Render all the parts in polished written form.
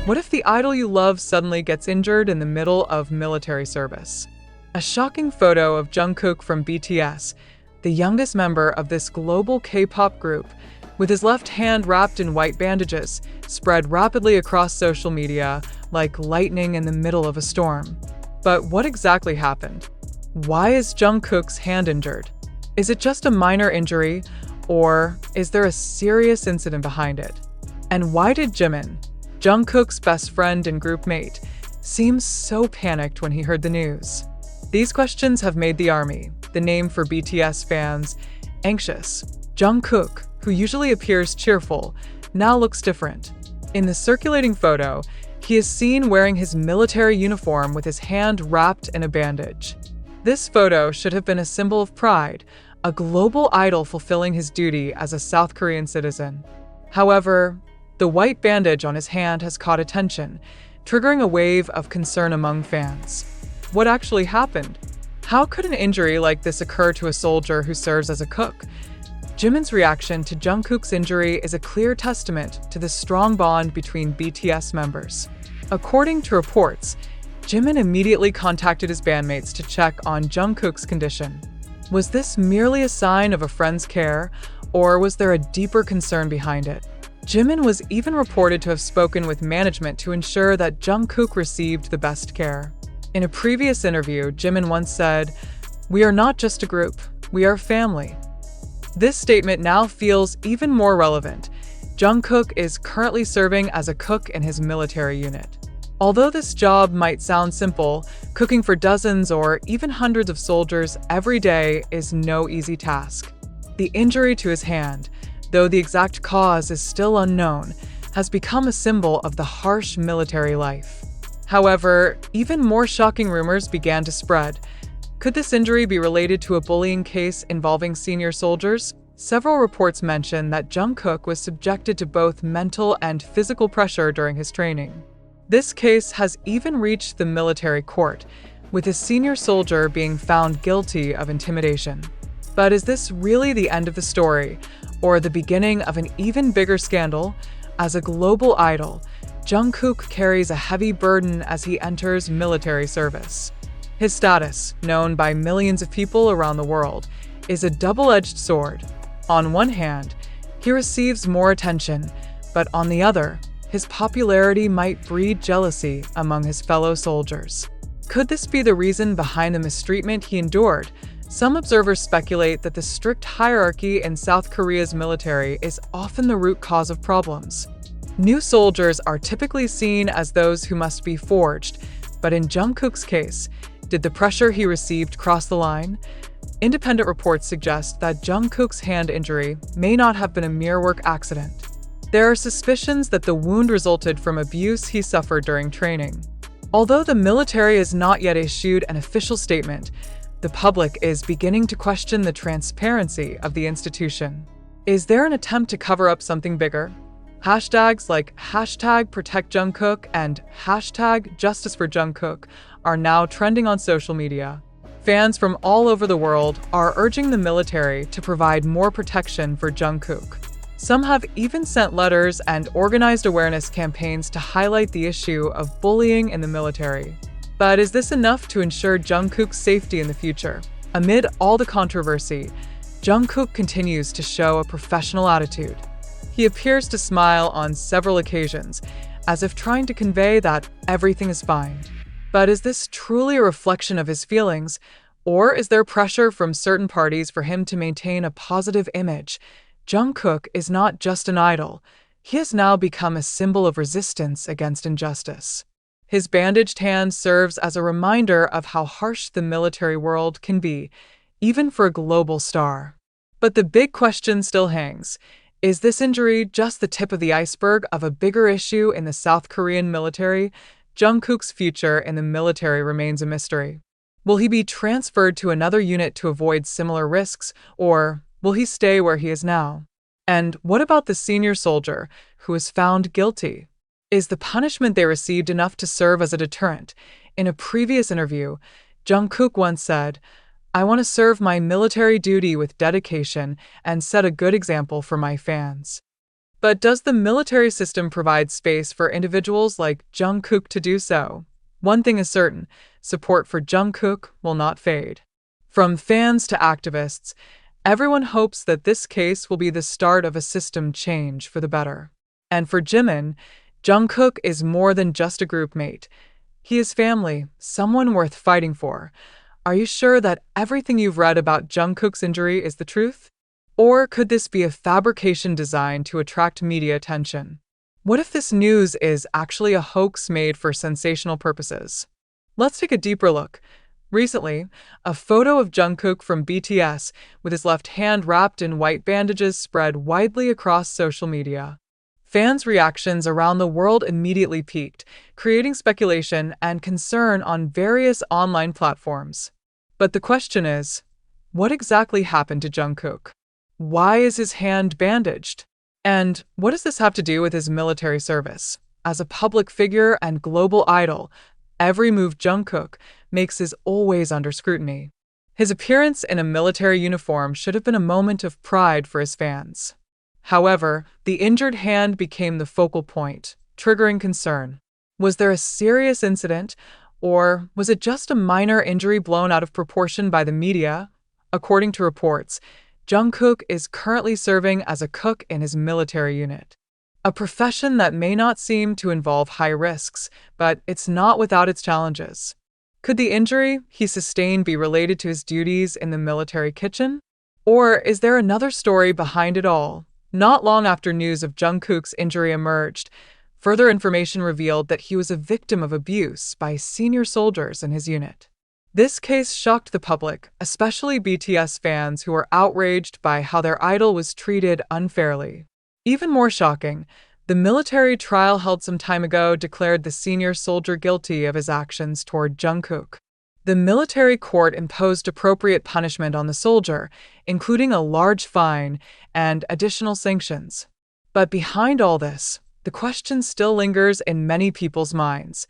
What if the idol you love suddenly gets injured in the middle of military service? A shocking photo of Jungkook from BTS, the youngest member of this global K-pop group, with his left hand wrapped in white bandages, spread rapidly across social media like lightning in the middle of a storm. But what exactly happened? Why is Jungkook's hand injured? Is it just a minor injury, or is there a serious incident behind it? And why did Jimin, Jungkook's best friend and group mate, seem so panicked when he heard the news? These questions have made the ARMY, the name for BTS fans, anxious. Jungkook, who usually appears cheerful, now looks different. In the circulating photo, he is seen wearing his military uniform with his hand wrapped in a bandage. This photo should have been a symbol of pride, a global idol fulfilling his duty as a South Korean citizen. However, the white bandage on his hand has caught attention, triggering a wave of concern among fans. What actually happened? How could an injury like this occur to a soldier who serves as a cook? Jimin's reaction to Jungkook's injury is a clear testament to the strong bond between BTS members. According to reports, Jimin immediately contacted his bandmates to check on Jungkook's condition. Was this merely a sign of a friend's care, or was there a deeper concern behind it? Jimin was even reported to have spoken with management to ensure that Jungkook received the best care. In a previous interview, Jimin once said, "We are not just a group, we are family." This statement now feels even more relevant. Jungkook is currently serving as a cook in his military unit. Although this job might sound simple, cooking for dozens or even hundreds of soldiers every day is no easy task. The injury to his hand, though the exact cause is still unknown, has become a symbol of the harsh military life. However, even more shocking rumors began to spread. Could this injury be related to a bullying case involving senior soldiers? Several reports mention that Jungkook was subjected to both mental and physical pressure during his training. This case has even reached the military court, with a senior soldier being found guilty of intimidation. But is this really the end of the story, or the beginning of an even bigger scandal? As a global idol, Jungkook carries a heavy burden as he enters military service. His status, known by millions of people around the world, is a double-edged sword. On one hand, he receives more attention, but on the other, his popularity might breed jealousy among his fellow soldiers. Could this be the reason behind the mistreatment he endured? Some observers speculate that the strict hierarchy in South Korea's military is often the root cause of problems. New soldiers are typically seen as those who must be forged, but in Jungkook's case, did the pressure he received cross the line? Independent reports suggest that Jungkook's hand injury may not have been a mere work accident. There are suspicions that the wound resulted from abuse he suffered during training. Although the military has not yet issued an official statement, the public is beginning to question the transparency of the institution. Is there an attempt to cover up something bigger? Hashtags like #ProtectJungkook and #JusticeForJungkook are now trending on social media. Fans from all over the world are urging the military to provide more protection for Jungkook. Some have even sent letters and organized awareness campaigns to highlight the issue of bullying in the military. But is this enough to ensure Jungkook's safety in the future? Amid all the controversy, Jungkook continues to show a professional attitude. He appears to smile on several occasions, as if trying to convey that everything is fine. But is this truly a reflection of his feelings, or is there pressure from certain parties for him to maintain a positive image? Jungkook is not just an idol. He has now become a symbol of resistance against injustice. His bandaged hand serves as a reminder of how harsh the military world can be, even for a global star. But the big question still hangs. Is this injury just the tip of the iceberg of a bigger issue in the South Korean military? Jungkook's future in the military remains a mystery. Will he be transferred to another unit to avoid similar risks, or will he stay where he is now? And what about the senior soldier who was found guilty? Is the punishment they received enough to serve as a deterrent? In a previous interview, Jungkook once said, "I want to serve my military duty with dedication and set a good example for my fans." But does the military system provide space for individuals like Jungkook to do so? One thing is certain, support for Jungkook will not fade. From fans to activists, everyone hopes that this case will be the start of a system change for the better. And for Jimin, Jungkook is more than just a group mate. He is family, someone worth fighting for. Are you sure that everything you've read about Jungkook's injury is the truth? Or could this be a fabrication designed to attract media attention? What if this news is actually a hoax made for sensational purposes? Let's take a deeper look. Recently, a photo of Jungkook from BTS with his left hand wrapped in white bandages spread widely across social media. Fans' reactions around the world immediately peaked, creating speculation and concern on various online platforms. But the question is, what exactly happened to Jungkook? Why is his hand bandaged? And what does this have to do with his military service? As a public figure and global idol, every move Jungkook makes is always under scrutiny. His appearance in a military uniform should have been a moment of pride for his fans. However, the injured hand became the focal point, triggering concern. Was there a serious incident, or was it just a minor injury blown out of proportion by the media? According to reports, Jungkook is currently serving as a cook in his military unit. A profession that may not seem to involve high risks, but it's not without its challenges. Could the injury he sustained be related to his duties in the military kitchen? Or is there another story behind it all? Not long after news of Jungkook's injury emerged, further information revealed that he was a victim of abuse by senior soldiers in his unit. This case shocked the public, especially BTS fans who were outraged by how their idol was treated unfairly. Even more shocking, the military trial held some time ago declared the senior soldier guilty of his actions toward Jungkook. The military court imposed appropriate punishment on the soldier, including a large fine and additional sanctions. But behind all this, the question still lingers in many people's minds.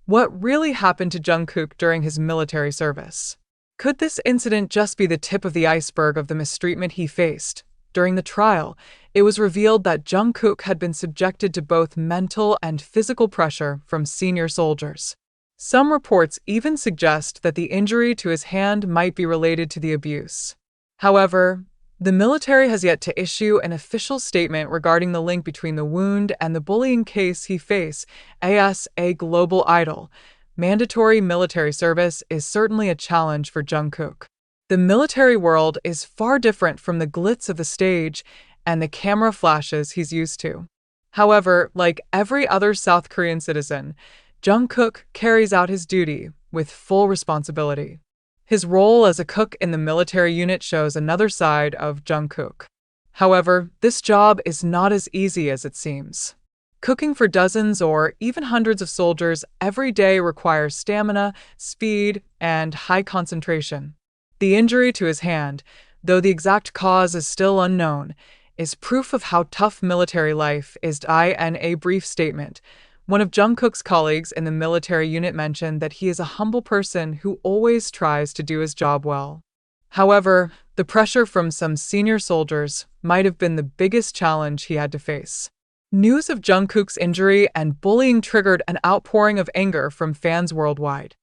What really happened to Jungkook during his military service? Could this incident just be the tip of the iceberg of the mistreatment he faced? During the trial, it was revealed that Jungkook had been subjected to both mental and physical pressure from senior soldiers. Some reports even suggest that the injury to his hand might be related to the abuse. However, the military has yet to issue an official statement regarding the link between the wound and the bullying case he faced. As a global idol, mandatory military service is certainly a challenge for Jungkook. The military world is far different from the glitz of the stage and the camera flashes he's used to. However, like every other South Korean citizen, Jungkook carries out his duty with full responsibility. His role as a cook in the military unit shows another side of Jungkook. However, this job is not as easy as it seems. Cooking for dozens or even hundreds of soldiers every day requires stamina, speed, and high concentration. The injury to his hand, though the exact cause is still unknown, is proof of how tough military life is. In a brief statement, one of Jungkook's colleagues in the military unit mentioned that he is a humble person who always tries to do his job well. However, the pressure from some senior soldiers might have been the biggest challenge he had to face. News of Jungkook's injury and bullying triggered an outpouring of anger from fans worldwide.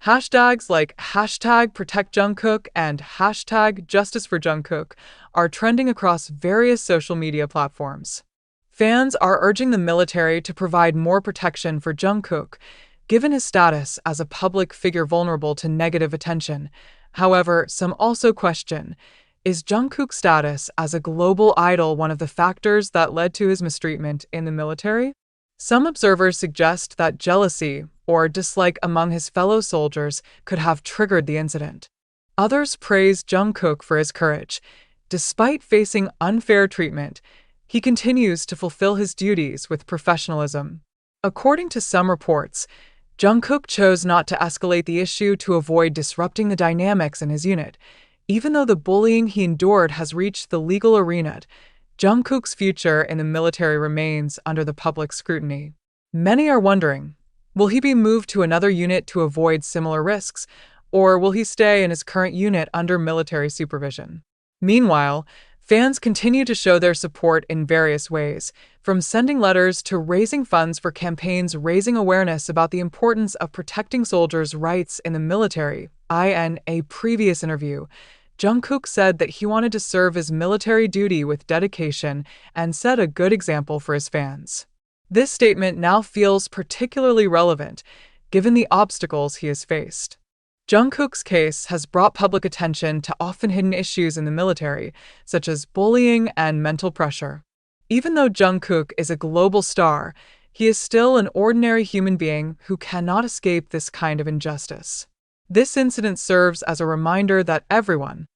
Hashtags like #ProtectJungkook and #JusticeForJungkook are trending across various social media platforms. Fans are urging the military to provide more protection for Jungkook, given his status as a public figure vulnerable to negative attention. However, some also question, is Jungkook's status as a global idol one of the factors that led to his mistreatment in the military? Some observers suggest that jealousy or dislike among his fellow soldiers could have triggered the incident. Others praise Jungkook for his courage. Despite facing unfair treatment, he continues to fulfill his duties with professionalism. According to some reports, Jungkook chose not to escalate the issue to avoid disrupting the dynamics in his unit. Even though the bullying he endured has reached the legal arena, Jungkook's future in the military remains under the public scrutiny. Many are wondering, will he be moved to another unit to avoid similar risks, or will he stay in his current unit under military supervision? Meanwhile, Fans continue to show their support in various ways, from sending letters to raising funds for campaigns raising awareness about the importance of protecting soldiers' rights in the military. In a previous interview, Jungkook said that he wanted to serve his military duty with dedication and set a good example for his fans. This statement now feels particularly relevant, given the obstacles he has faced. Jungkook's case has brought public attention to often hidden issues in the military, such as bullying and mental pressure. Even though Jungkook is a global star, he is still an ordinary human being who cannot escape this kind of injustice. This incident serves as a reminder that everyone,